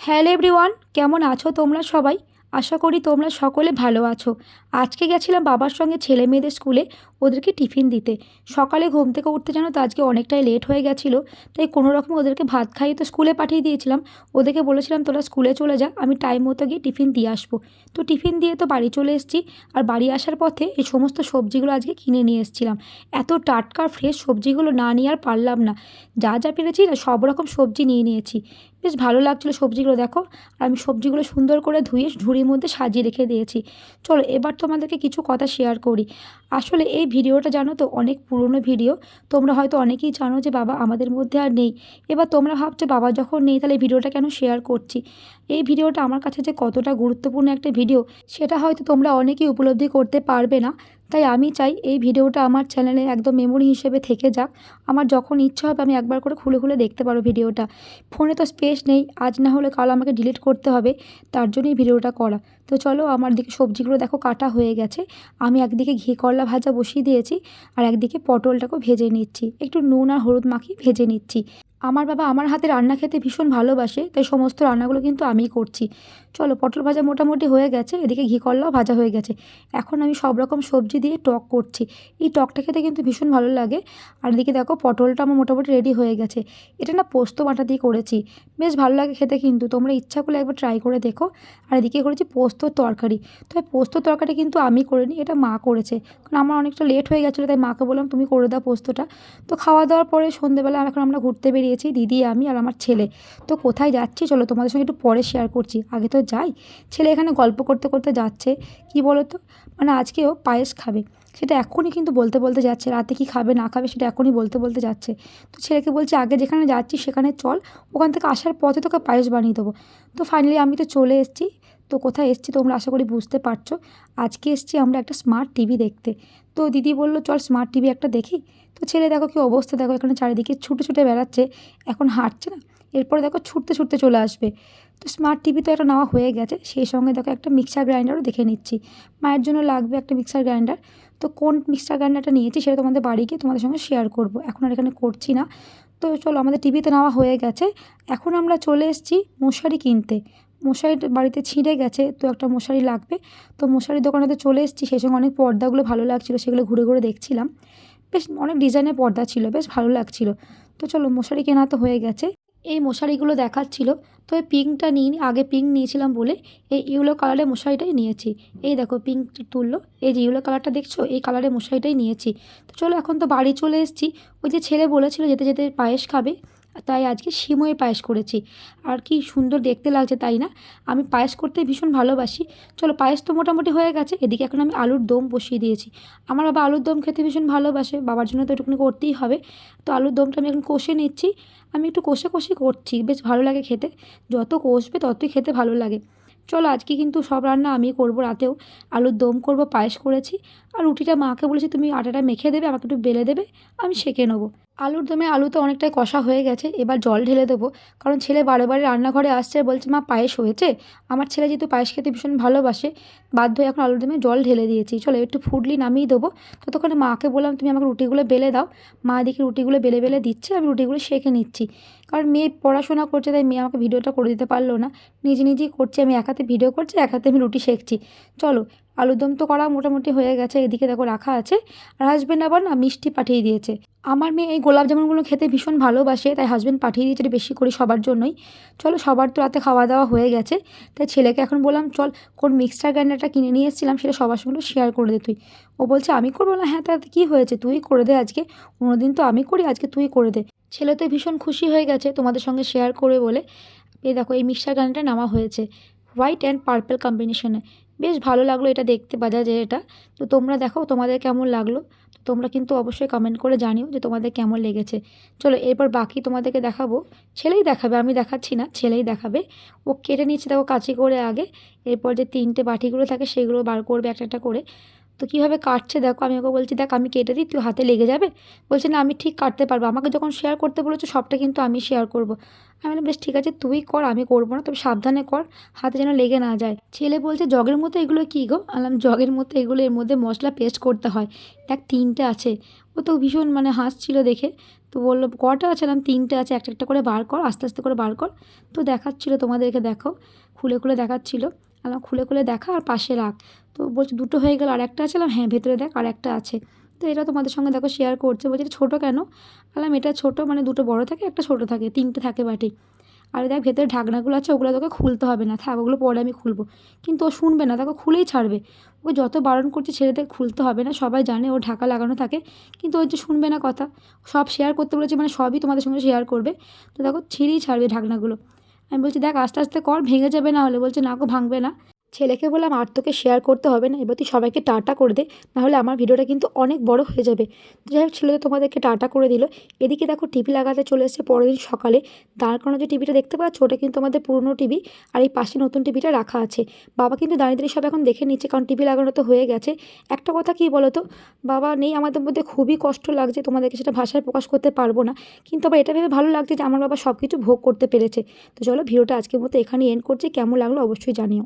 Hello everyone, কেমন আছো তোমরা সবাই? আশা করি তোমরা সকলে ভালো আছো। আজকে গেছিলাম বাবার সঙ্গে ছেলে মেয়েদের স্কুলে ওদেরকে টিফিন দিতে। সকালে ঘুম থেকে উঠতে জানো তো আজকে অনেকটাই লেট হয়ে গেছিলো, তাই কোনো রকম ওদেরকে ভাত খাইয়ে তো স্কুলে পাঠিয়ে দিয়েছিলাম। ওদেরকে বলেছিলাম তোরা স্কুলে চলে যা, আমি টাইম মতো গিয়ে টিফিন দিয়ে আসবো। তো টিফিন দিয়ে তো বাড়ি চলে এসেছি। আর বাড়ি আসার পথে এই সমস্ত সবজিগুলো আজকে কিনে নিয়ে এসেছিলাম। এত টাটকা ফ্রেশ সবজিগুলো না নিয়ে আর পারলাম না। যা যা পেরেছি না সব রকম সবজি নিয়ে নিয়েছি। বেশ ভালো লাগছিলো সবজিগুলো দেখো। আর আমি সবজিগুলো সুন্দর করে ধুয়ে ঝুড়ির মধ্যে সাজিয়ে রেখে দিয়েছি। চলো এবার তোমাদেরকে কিছু কথা শেয়ার করি। আসলে এই ভিডিওটা জানো তো অনেক পুরনো ভিডিও। তোমরা হয়তো অনেকেই জানো যে বাবা আমাদের মধ্যে আর নেই। এবার তোমরা ভাবছো বাবা যখন নেই তাহলে এই ভিডিওটা কেন শেয়ার করছি। এই ভিডিওটা আমার কাছে যে কতটা গুরুত্বপূর্ণ একটা ভিডিও সেটা হয়তো তোমরা অনেকেই উপলব্ধি করতে পারবে না। তাই আমি চাই এই ভিডিওটা আমার চ্যানেলে একদম মেমোরি হিসেবে থেকে যাক। আমার যখন ইচ্ছা হবে আমি একবার করে খুলে খুলে দেখতে পারো ভিডিওটা। ফোনে তো স্পেস নেই, আজ না হলে কাল আমাকে ডিলিট করতে হবে, তার জন্যই ভিডিওটা করা। তো চলো আমার দিকে সবজিগুলো দেখো কাটা হয়ে গেছে। আমি একদিকে ঘি করলা ভাজা বসিয়ে দিয়েছি, আর একদিকে পটলটাকেও ভেজে নিচ্ছি, একটু নুন আর হলুদ মাখিয়ে ভেজে নিচ্ছি। আমার বাবা আমার হাতে রান্না খেতে ভীষণ ভালোবাসে, তাই সমস্ত রান্নাগুলো কিন্তু আমিই করছি। চলো পটল ভাজা মোটামুটি হয়ে গেছে, এদিকে ঘি করলাও ভাজা হয়ে গেছে। এখন আমি সব রকম সবজি দিয়ে টক করছি। এই টকটা খেতে কিন্তু ভীষণ ভালো লাগে। আর এদিকে দেখো পটলটা আমার মোটামুটি রেডি হয়ে গেছে। এটা না পোস্ত বাটা দিয়ে করেছি, বেশ ভালো লাগে খেতে, কিন্তু তোমরা ইচ্ছা করলে একবার ট্রাই করে দেখো। আর এদিকে করেছি পোস্তর তরকারি। তো এই পোস্তর তরকারি কিন্তু আমি করিনি, এটা মা করেছে, কারণ আমার অনেকটা লেট হয়ে গেছিলো, তাই মাকে বললাম তুমি করে দাও পোস্তটা। তো খাওয়া দাওয়ার পরে সন্ধ্যেবেলা এখন আমরা ঘুরতে বেরিয়েছি, দিদি আমি আর আমার ছেলে। তো কোথায় যাচ্ছি চলো তোমাদের সঙ্গে একটু পরে শেয়ার করছি, আগে তো যাই। ছেলে এখানে গল্প করতে করতে যাচ্ছে। কি বলো তো, মানে আজকেও পায়েস খাবে, সেটা এখনই কিন্তু বলতে বলতে যাচ্ছে। রাতে কি খাবে না খাবে সেটা এখনই বলতে বলতে যাচ্ছে। তো ছেলেকে বলছি আগে যেখানে যাচ্ছি সেখানে চল, ওখান থেকে আসার পথে তোকে পায়েস বানিয়ে দেবো। তো ফাইনালি আমি তো চলে এসেছি। তো কোথায় এসেছি তোমরা আশা করি বুঝতে পারছো। আজকে এসেছি আমরা একটা স্মার্ট টিভি দেখতে। তো দিদি বললো চল স্মার্ট টিভি একটা দেখি। তো ছেলে দেখো কী অবস্থা, দেখো এখানে চারিদিকে ছুটে ছুটে বেড়াচ্ছে। এখন হাঁটছে না, এরপরে দেখো ছুটতে ছুটতে চলে আসবে। তো স্মার্ট টিভি তো একটা নেওয়া হয়ে গেছে, সেই সঙ্গে দেখো একটা মিক্সার গ্রাইন্ডারও দেখে নিচ্ছি। মায়ের জন্য লাগবে একটা মিক্সার গ্রাইন্ডার। তো কোন মিক্সার গ্রাইন্ডারটা নিয়েছি সেটা তোমাদের বাড়ি গিয়ে তোমাদের সঙ্গে শেয়ার করব, এখন আর এখানে করছি না। তো চলো আমাদের টিভিতে নেওয়া হয়ে গেছে। এখন আমরা চলে এসেছি মশারি কিনতে। মশারি বাড়িতে ছিঁড়ে গেছে, তো একটা মশারি লাগবে। তো মশারির দোকানেতে চলে এসেছি, সেই সঙ্গে অনেক পর্দাগুলো ভালো লাগছিলো, সেগুলো ঘুরে ঘুরে দেখছিলাম। বেশ অনেক ডিজাইনের পর্দা ছিল, বেশ ভালো লাগছিলো। তো চলো মশারি কেনা তো হয়ে গেছে। এই মশারিগুলো দেখাচ্ছিল। তো এই পিঙ্কটা নিইনি, আগে পিঙ্ক নিয়েছিলাম বলে এই ইয়েলো কালারের মশারিটাই নিয়েছি। এই দেখো পিঙ্ক তুললো, এই যে ইয়েলো কালারটা দেখছো এই কালারের মশারিটাই নিয়েছি। তো চলো এখন তো বাড়ি চলে এসেছি। ওই যে ছেলে বলেছিল যেতে যেতে পায়েস খাবে, তাই আজকে সিমইয়ের পায়েস করেছি। আর কি সুন্দর দেখতে লাগছে তাই না? আমি পায়েস করতে ভীষণ ভালোবাসি। চলো পায়েস তো মোটামুটি হয়ে গেছে, এদিকে এখন আমি আলুর দম বসিয়ে দিয়েছি। আমার বাবা আলুর দম খেতে ভীষণ ভালোবাসে, বাবার জন্য তো একটুখানি করতেই হবে। তো আলুর দমটা আমি এখন কষে নিচ্ছি। আমি একটু কষে কষে করছি, বেশ ভালো লাগে খেতে। যত কষবে ততই খেতে ভালো লাগে। চলো আজকে কিন্তু সব রান্না আমিই করবো, রাতেও আলুর দম করব, পায়েস করেছি। আর রুটিটা মাকে বলেছি তুমি আটাটা মেখে দেবে, আমাকে একটু বেলে দেবে, আমি সেঁকে নেবো। আলুর দমে আলু তো অনেকটাই কষা হয়ে গেছে, এবার জল ঢেলে দেবো। কারণ ছেলে বারে বারে রান্নাঘরে আসছে আর বলছে মা পায়েস হয়েছে। আমার ছেলে যেহেতু পায়েস খেতে ভীষণ ভালোবাসে, বাধ্য হয়ে এখন আলুর দমে জল ঢেলে দিয়েছি। চলো একটু ফুটলি নামিয়ে দেবো। ততক্ষণে মাকে বললাম তুমি আমাকে রুটিগুলো বেলে দাও। মা এদিকে রুটিগুলো বেলে বেলে দিচ্ছে, আমি রুটিগুলো সেঁকে নিচ্ছি। কারণ মেয়ে পড়াশোনা করছে, তাই মেয়ে আমাকে ভিডিওটা করে দিতে পারলো না, নিজে নিজেই করছে। আমি এক হাতে ভিডিও করছি, এক হাতে আমি রুটি সেঁকছি। চলো আলুর দম তো করা মোটামুটি হয়ে গেছে, এদিকে দেখো রাখা আছে। আর হাজব্যান্ড আবার না মিষ্টি পাঠিয়ে দিয়েছে। আমার মেয়ে এই গোলাপ জামুনগুলো খেতে ভীষণ ভালোবাসে, তাই হাজব্যান্ড পাঠিয়ে দিয়েছে, এটা বেশি করি সবার জন্যই। চলো সবার তো রাতে খাওয়া দাওয়া হয়ে গেছে, তাই ছেলেকে এখন বললাম চল কোন মিক্সচার গ্রাইন্ডারটা কিনে নিয়ে এসেছিলাম সেটা সবার সঙ্গে শেয়ার করে দে তুই। ও বলছে আমি করবো না, হ্যাঁ তাতে কী হয়েছে, তুই করে দে আজকে, অন্যদিন তো আমি করি, আজকে তুই করে দে। ছেলে তো ভীষণ খুশি হয়ে গেছে তোমাদের সঙ্গে শেয়ার করে বলে। এই দেখো এই মিক্সচার গ্রাইন্ডারটা নেওয়া হয়েছে হোয়াইট অ্যান্ড পার্পল কম্বিনেশনে। বেশ ভালো লাগলো এটা দেখতে, বাজাজের এটা। তো তোমরা দেখো তোমাদের কেমন লাগলো। তো তোমরা কিন্তু অবশ্যই কমেন্ট করে জানিও যে তোমাদের কেমন লেগেছে। চলো এরপর বাকি তোমাদেরকে দেখাবো, ছেলেই দেখাবে, আমি দেখাচ্ছি না, ছেলেই দেখাবে। ও কেটে নিচ্ছে দেখো কাঁচি করে আগে। এরপর যে তিনটে বাটিগুলো থাকে সেগুলো বার করবে একটা একটা করে। তো তো কীভাবে কাটছে দেখো। আমি ওকে বলছি দেখ আমি কেটে দিই, তুই হাতে লেগে যাবে। বলছে না আমি ঠিক কাটতে পারবো, আমাকে যখন শেয়ার করতে বলেছো সবটা কিন্তু আমি শেয়ার করব। আমি বললাম বেশ ঠিক আছে তুই কর, আমি করবো না, তবে সাবধানে কর, হাতে যেন লেগে না যায়। ছেলে বলছে জগের মতো এগুলো কী গো? আলাম জগের মতো এগুলো, এর মধ্যে মশলা পেস্ট করতে হয়, দেখ 3টে আছে। ও তো ভীষণ মানে হাসছিল দেখে। তো বললো কটা আছে? আলাম 3টে আছে, একটা একটা করে বার কর, আস্তে আস্তে করে বার কর। তো দেখাচ্ছিলো তোমাদেরকে দেখো, খুলে খুলে দেখাচ্ছিলো। আলাম খুলে খুলে দেখা আর পাশে রাখ। তো বলছে দুটো হয়ে গেল, আর একটা আছে? বললাম হ্যাঁ ভেতরে দেখ আর একটা আছে। তো এটা তোমাদের সঙ্গে দেখো শেয়ার করছে। বলছে এটা ছোটো কেন? বললাম এটা ছোটো মানে দুটো বড় থাকে একটা ছোটো থাকে, 3টে থাকে বাটি। আর দেখ ভেতরে ঢাকনাগুলো আছে, ওগুলো তোকে খুলতে হবে না, থাক ওগুলো পরে আমি খুলবো। কিন্তু ও শুনবে না, দেখো খুলেই ছাড়বে। ওকে যত বারণ করছে ছেড়ে খুলতে হবে না, সবাই জানে ওর ঢাকা লাগানো থাকে, কিন্তু ওই যে শুনবে না কথা। সব শেয়ার করতে বলেছে মানে সবই তোমাদের সঙ্গে শেয়ার করবে। তো দেখো ছিঁড়েই ছাড়বে ঢাকনাগুলো। আমি বলছি দেখ আস্তে আস্তে কর, ভেঙে যাবে না হলে। বলছে না গো ভাঙবে না। ছেলেকে বললাম আর তোকে শেয়ার করতে হবে না, এবার তুই সবাইকে টাটা করে দে, নাহলে আমার ভিডিওটা কিন্তু অনেক বড় হয়ে যাবে। তো যাই হোক ছেলে তো তোমাদেরকে টাটা করে দিল। এদিকে দেখো টিভি লাগাতে চলে এসেছে পরের দিন সকালে। দাঁড় করানো যে টিভিটা দেখতে পাচ্ছ ওটা কিন্তু আমাদের পুরনো টিভি, আর এই পাশে নতুন টিভিটা রাখা আছে। বাবা কিন্তু দাঁড়িয়ে দাঁড়িয়ে সব এখন দেখে নিচ্ছে, কারণ টিভি লাগানো তো হয়ে গেছে। একটা কথা কী বলো তো, বাবা নেই আমাদের মধ্যে, খুবই কষ্ট লাগছে, তোমাদেরকে সেটা ভাষায় প্রকাশ করতে পারবো না। কিন্তু আবার এটা ভেবে ভালো লাগছে যে আমার বাবা সব কিছু ভোগ করতে পেরেছে। তো চলো ভিডিওটা আজকের মতো এখানে এন্ড করছি, কেমন লাগলো অবশ্যই জানিও।